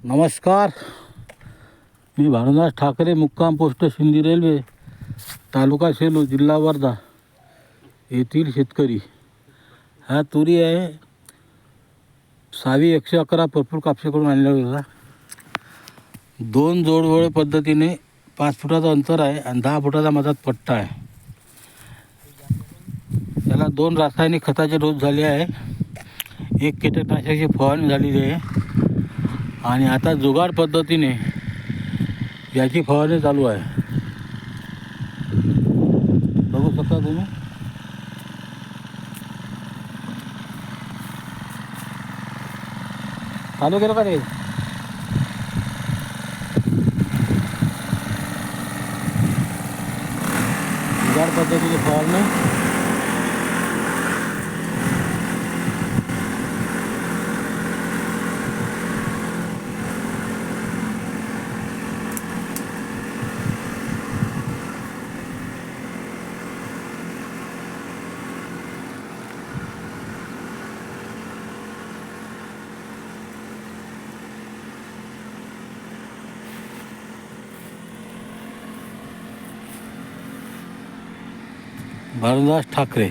नमस्कार, मी भानुदास ठाकरे, मुक्काम post Sindhi railway, तालुका सेलू, जिल्हा वर्धा येथील शेतकरी. हा तुरी आहे सावी 111 भरपूर कापसेकडून आणलेला होता. 2 जोडवळे पद्धतीने 5 फुटाचं अंतर आहे आणि 10 फुटाचा मधात पट्टा आहे. त्याला 2 रासायनिक खताचे डोस झाले आहे, 1 कीटकनाशकाची फवारणी झालेली आहे आणि आता जुगाड पद्धतीने याची फवारणी चालू आहे. बघू शकता तुम्ही. चालू केलं का रे? जुगाड पद्धतीने फवारणी. भानुदास ठाकरे.